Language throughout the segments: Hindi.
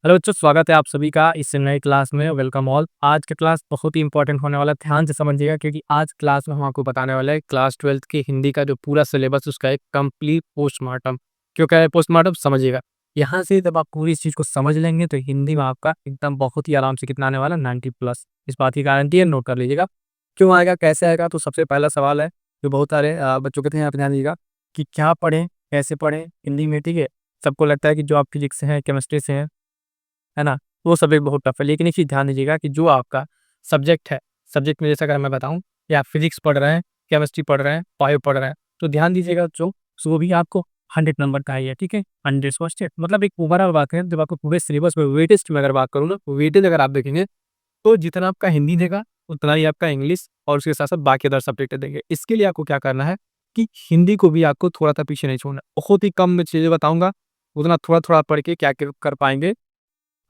हेलो बच्चों, स्वागत है आप सभी का इस नई क्लास में। Welcome all. आज का क्लास बहुत ही इंपॉर्टेंट होने वाला है, ध्यान से समझिएगा क्योंकि आज क्लास में हम आपको बताने वाले हैं क्लास 12th की हिंदी का जो पूरा सिलेबस उसका एक कंप्लीट पोस्टमार्टम। क्यों कह रहे हैं पोस्टमार्टम, समझिएगा। यहाँ से जब आप पूरी इस चीज़ को समझ लेंगे तो हिंदी में आपका एकदम बहुत ही आराम से कितना आने वाला है, 90 प्लस। इस बात की गारंटी है, नोट कर लीजिएगा। क्यों आएगा, कैसे आएगा, तो सबसे पहला सवाल है जो बहुत सारे बच्चों के थे, यहाँ पे ध्यान दीजिएगा कि क्या पढ़ें, कैसे पढ़ें हिंदी में। ठीक है, सबको लगता है कि जो आप फिजिक्स से हैं, केमिस्ट्री से हैं, है ना? वो सब्जेक्ट बहुत टफ है, लेकिन एक चीज़ ध्यान दीजिएगा कि जो आपका सब्जेक्ट है, सब्जेक्ट में जैसे अगर मैं बताऊँ कि आप फिजिक्स पढ़ रहे हैं, केमिस्ट्री पढ़ रहे हैं, बायो पढ़ रहे हैं, तो ध्यान दीजिएगा वो भी आपको 100 नंबर का ही है, ठीक है? 100 फर्स्ट है, मतलब एक ओवरऑल बात है, जब आपको पूरे सिलेबस में वेटेज में अगर बात करूँ ना, वेटेज अगर आप देखेंगे, तो जितना आपका हिंदी देगा, उतना ही आपका इंग्लिश और उसके साथ-साथ बाकी अदर सब्जेक्ट देंगे। इसके लिए आपको क्या करना है कि हिंदी को भी आपको थोड़ा-सा पीछे नहीं छोड़ना। बहुत ही कम मैं चीज़ें बताऊँगा, उतना थोड़ा-थोड़ा पढ़ के क्या कर पाएँगे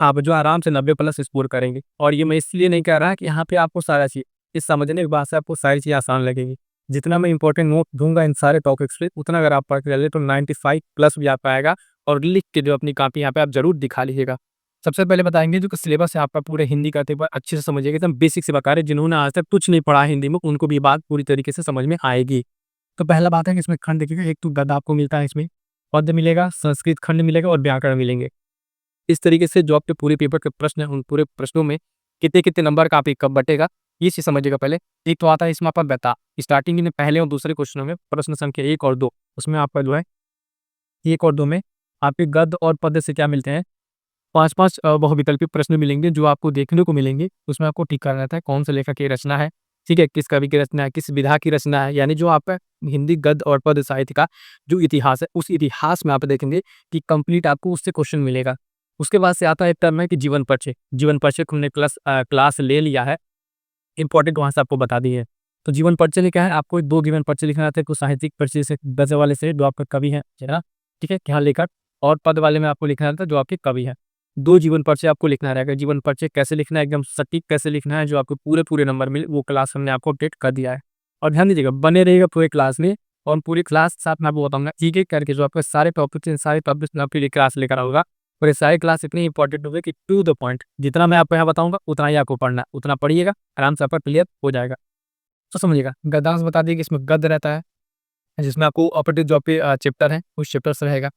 आप, जो आराम से 90 प्लस स्कोर करेंगे। और ये मैं इसलिए नहीं कह रहा कि यहाँ पे आपको सारा चीज़ इस समझने के बाद से आपको सारी चीज़ें आसान लगेगी। जितना मैं इंपॉर्टेंट नोट दूँगा इन सारे टॉपिक्स पे, उतना अगर आप पढ़ के चले तो 95 प्लस भी आ पाएगा। और लिख के जो अपनी कॉपी यहाँ पे आप ज़रूर दिखा लीजिएगा। सबसे पहले बताएँगे जो कि सिलेबस है आपका पूरे हिंदी का, तो एक बार अच्छे से समझिएगा, एकदम बेसिक से बता रहे हैं। जिन्होंने आज तक कुछ नहीं पढ़ा है हिंदी में, उनको भी ये बात पूरी तरीके से समझ में आएगी। तो पहला बात है कि इसमें खंड देखिएगा, एक तो गद्य आपको मिलता है, इसमें पद्य मिलेगा, संस्कृत खंड मिलेगा और व्याकरण मिलेंगे। इस तरीके से जो आपके पूरे पेपर के प्रश्न हैं, उन पूरे प्रश्नों में कितने-कितने नंबर का आपके कब बटेगा, ये चीज़ समझिएगा पहले। एक तो आता है इसमें आपका बेता, स्टार्टिंग में पहले और दूसरे क्वेश्चनों में प्रश्न संख्या 1 और 2, उसमें आपका जो है 1 और 2 में आपके गद्य और पद्य से क्या मिलते हैं, 5-5 बहुविकल्पीय प्रश्न मिलेंगे जो आपको देखने को मिलेंगे। उसमें आपको टिक करना रहता है कौन से लेखक की रचना है, ठीक है? किस कवि की रचना है, किस विधा की रचना है, यानी जो आपका हिंदी गद्य और पद्य साहित्य का जो इतिहास है, उस इतिहास में आप देखेंगे कि कंप्लीट आपको उससे क्वेश्चन मिलेगा। उसके बाद से आता है एक टर्म है कि जीवन परिचय। जीवन परिचय को हमने क्लास ले लिया है, इंपॉर्टेंट वहाँ से आपको बता दी है। तो जीवन परिचय में क्या है, आपको 2 जीवन परिचय लिखना रहता है, कुछ साहित्यिक परिचय से गज़ल वाले से जो आपका कवि है ना? ठीक है? यहाँ लेखक, और पद वाले में आपको लिखना रहता है जो आपके कवि हैं। 2 जीवन परिचय आपको लिखना रहेगा। जीवन परिचय कैसे लिखना है, एकदम सटीक कैसे लिखना है, जो आपको पूरे-पूरे नंबर मिले, वो क्लास हमने आपको अपडेट कर दिया है। और ध्यान दीजिएगा, बने रहिएगा पूरे क्लास में, और पूरी क्लास के साथ मैं आपको बताऊँगा एक-एक करके जो आपके सारे टॉपिक्स हैं, सारे टॉपिक्स मैं आपके लिए क्लास लेकर आऊँगा। और ये सारी क्लास इतनी इंपॉर्टेंट होगी कि टू द पॉइंट, जितना मैं आपको यहाँ बताऊँगा उतना ही आपको पढ़ना है, उतना पढ़िएगा, आराम से आपका क्लियर हो जाएगा। तो समझिएगा, गद्यांश बता दिए कि इसमें गद्य रहता है, जिसमें आपको ऑपरेटिव जो आपके चैप्टर हैं, उस चैप्टर से रहेगा।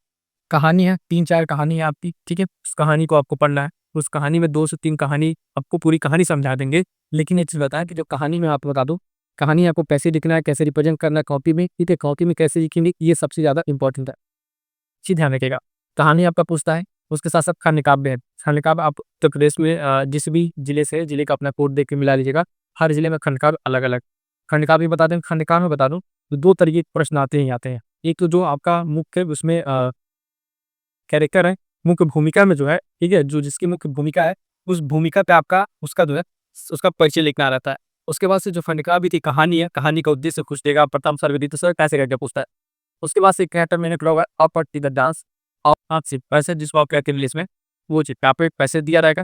कहानी है, 3-4 कहानी है आपकी, ठीक है? उस कहानी को आपको पढ़ना है। उस कहानी में 2 से 3 कहानी आपको पूरी कहानी समझा देंगे। लेकिन एक चीज़ बताएँ कि जो कहानी में आपको बता दूँ, कहानी आपको कैसे लिखना है, कैसे रिप्रेज़ेंट करना है कॉपी में, ठीक है? कॉपी में कैसे लिखेंगे, ये सबसे ज़्यादा इम्पोर्टेंट है। चीज़ ध्यान रखिएगा। कहानी आपका पूछता है, उसके साथ-साथ खंड काव्य है। खंड काव्य आप उत्तर प्रदेश में जिस भी जिले से है, जिले का अपना कोड देख के मिला लीजिएगा। हर जिले में खंड काव्य अलग-अलग। खंड काव्य बता दें, खंड काव्य में बता दूँ, तो 2 तरीके के प्रश्न आते ही आते हैं। एक तो जो आपका मुख्य उसमें कैरेक्टर है, मुख्य भूमिका में जो है, ठीक है? जो जिसकी मुख्य भूमिका है, उस भूमिका पे आपका उसका जो है उसका परिचय लिखना रहता है। उसके बाद से जो खंड काव्य थी, कहानी है, कहानी का उद्देश्य पूछ देगा, प्रथम सर्ग, द्वितीय सर्ग कैसे करके पूछता है। उसके बाद से कैरेक्टर मैंने खोला हुआ है अप्रतिगत डांस, और सिर्फ पैसे जिसको आप कहते हैं इंग्लिश में, वो चीज़ पे आपको एक पैसे दिया रहेगा।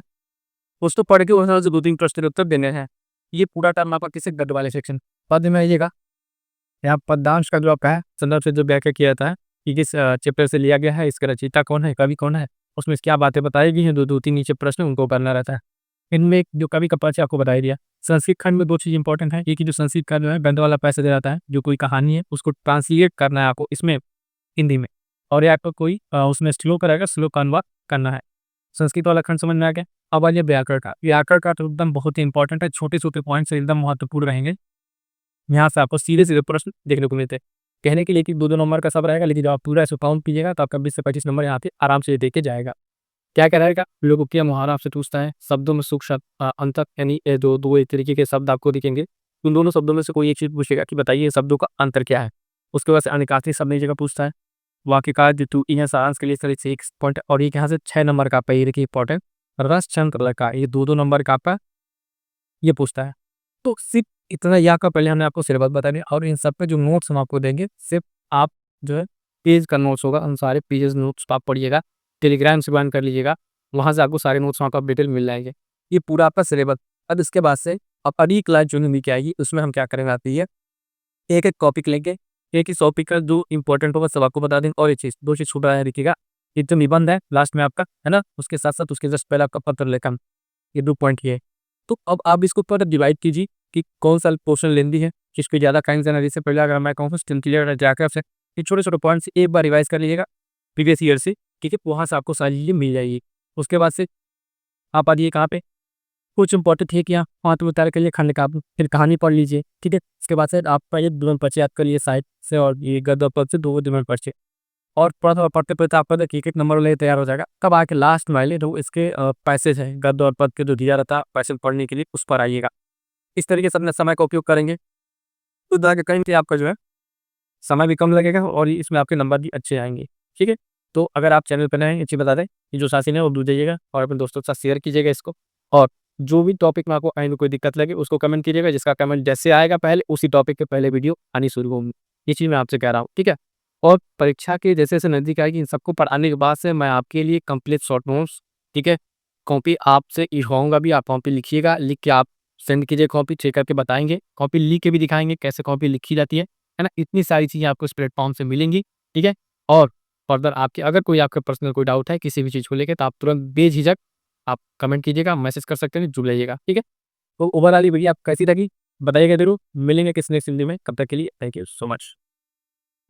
उसको पढ़ के उसमें से 2-3 प्रश्न के उत्तर देने हैं। ये पूरा टर्म आपका किससे, गद्य वाले सेक्शन। पद्य में आइएगा, यहाँ पद्यांश का जो आपका है, संदर्भ से जो व्याख्या किया जाता है कि किस चैप्टर से लिया गया है, इसका रचयिता कौन है, कवि कौन है, उसमें क्या बातें बताई गई हैं, 2-2 3 नीचे प्रश्न उनको करना रहता है। इनमें एक जो कवि का परिचय आपको बता ही दिया। संस्कृत खंड में 2 चीज़ इंपॉर्टेंट है, एक ही जो संस्कृत खंड में गद्य वाला पैसेज रहता है, जो कोई कहानी है उसको ट्रांसलेट करना है आपको इसमें हिंदी में, और या आपको कोई उसमें श्लोक रहेगा, श्लोक का अनुवाद करना है। संस्कृत वाला खंड समझ में आ गया। अब आइए व्याकरण का। व्याकरण का तो एकदम बहुत ही इंपॉर्टेंट है, छोटे-छोटे पॉइंट्स एकदम महत्वपूर्ण रहेंगे। यहाँ से आपको सीधे-सीधे प्रश्न देखने को मिलते हैं। कहने के लिए कि 2-2 नंबर का सब रहेगा, लेकिन जब आप पूरा इसको काउंट कीजिएगा तो आपका 20 से 25 नंबर यहाँ पे आराम से दे के जाएगा। क्या-क्या रहेगा? लोकोक्ति मुहावरा आपसे पूछता है, शब्दों में सुख शब्द अंतर, यानी जो 2 एक तरीके के शब्द आपको दिखेंगे, उन दोनों शब्दों में से कोई एक चीज़ पूछेगा कि बताइए शब्दों का अंतर क्या है? उसके बाद से अनिकासी शब्द एक जगह पूछता है। वाक्यकार जो यहाँ सारांश के लिए सर से 1 पॉइंट, और एक यहाँ से 6 नंबर का आपका ये देखिए इंपॉर्टेंट, रसचंद्र लका, ये 2-2 नंबर का आपका ये पूछता है। तो सिर्फ इतना यहाँ का पहले हमने आपको सिलेबस बता दिया, और इन सब पे जो नोट्स हम आपको देंगे, सिर्फ आप जो है पेज का नोट्स होगा, उन सारे पेजेस नोट्स आप पढ़िएगा, टेलीग्राम से ज्वाइन कर लीजिएगा, वहाँ से आपको सारे नोट्स वहाँ पर डिटेल मिल जाएँगे। ये पूरा आपका सिलेबस। अब इसके बाद से अब अगली क्लास जो हिंदी की आएगी, उसमें हम क्या करेंगे आती है, एक-एक टॉपिक लेंगे, एक ही टॉपिक का जो इम्पोर्टेंट होगा सब आपको बता देंगे, और एक चीज़ 2 चीज़ छूट रहा है देखिएगा, एकदम निबंध है लास्ट में आपका, है ना? उसके साथ-साथ उसके जस्ट पहले आपका पत्र लेखन, ये 2 पॉइंट ये है। तो अब आप इसको ऊपर डिवाइड कीजिए कि कौन-सा पोर्शन लेंदी है, किस पे ज़्यादा टाइम देना है। इससे पहले अगर मैं कहूँ स्किल क्लियर जाकर से ये छोटे-छोटे पॉइंट्स एक बार रिवाइज़ कर लीजिएगा प्रीवियस ईयर से, ठीक है? वहाँ से आपको सारी चीज़ें मिल जाएगी। उसके बाद से आप आ जाइए कहाँ पे, कुछ इम्पोर्टेंट है कि हाँ, हाथ में उतार के लिए खंड काव्य, फिर कहानी पढ़ लीजिए, ठीक है? उसके बाद से आपका ये द्वंद परिचय याद कर लिए साहित्य से और ये गद्य और पद्य से 2 द्वंद परिचय और थोड़ा-थोड़ा पढ़ते-पढ़ते आपका देखिए एक-एक नंबर वाला ये तैयार हो जाएगा। तब आके लास्ट में आइए जो इसके पैसेज हैं, गद्य और पद्य के जो दिया रहता है पैसेज पढ़ने के लिए उस पर आइएगा। इस तरीके से अपने समय का उपयोग करेंगे, तो जाके कहीं से आपका जो है समय भी कम लगेगा और इसमें आपके नंबर भी अच्छे आएँगे, ठीक है? तो अगर आप चैनल पे नए हैं, ये चीज़ बता दें, ये जो शासन है वो दूर जाइएगा और अपने दोस्तों के साथ शेयर कीजिएगा इसको और जो भी टॉपिक में आपको कहीं भी कोई दिक्कत लगे उसको कमेंट कीजिएगा, जिसका कमेंट जैसे आएगा पहले उसी टॉपिक पे पहले वीडियो आनी शुरू होंगी। ये चीज़ मैं आपसे कह रहा हूँ, ठीक है? और परीक्षा के जैसे-जैसे नज़दीक आएगी इन सबको पढ़ाने के बाद से मैं आपके लिए कंप्लीट शॉर्ट नोट्स, ठीक है? कॉपी आपसे लिखवाऊँगा भी, आप कॉपी लिखिएगा, लिख के आप सेंड कीजिए कॉपी, चेक करके बताएँगे, कॉपी लिख के भी दिखाएँगे कैसे कॉपी लिखी जाती है ना? इतनी सारी चीज़ें आपको इस प्लेटफ़ॉर्म से मिलेंगी, ठीक है? और फर्दर आपके अगर कोई आपका पर्सनल कोई डाउट है किसी भी चीज़ को लेके तो आप तुरंत बेझिझक आप कमेंट कीजिएगा, मैसेज कर सकते हैं, जुड़ जाइएगा, ठीक है? तो ओवरऑल ये वीडियो आपको कैसी लगी बताइएगा ज़रूर। मिलेंगे किसी नेक्स्ट वीडियो में, तब तक के लिए थैंक यू सो मच।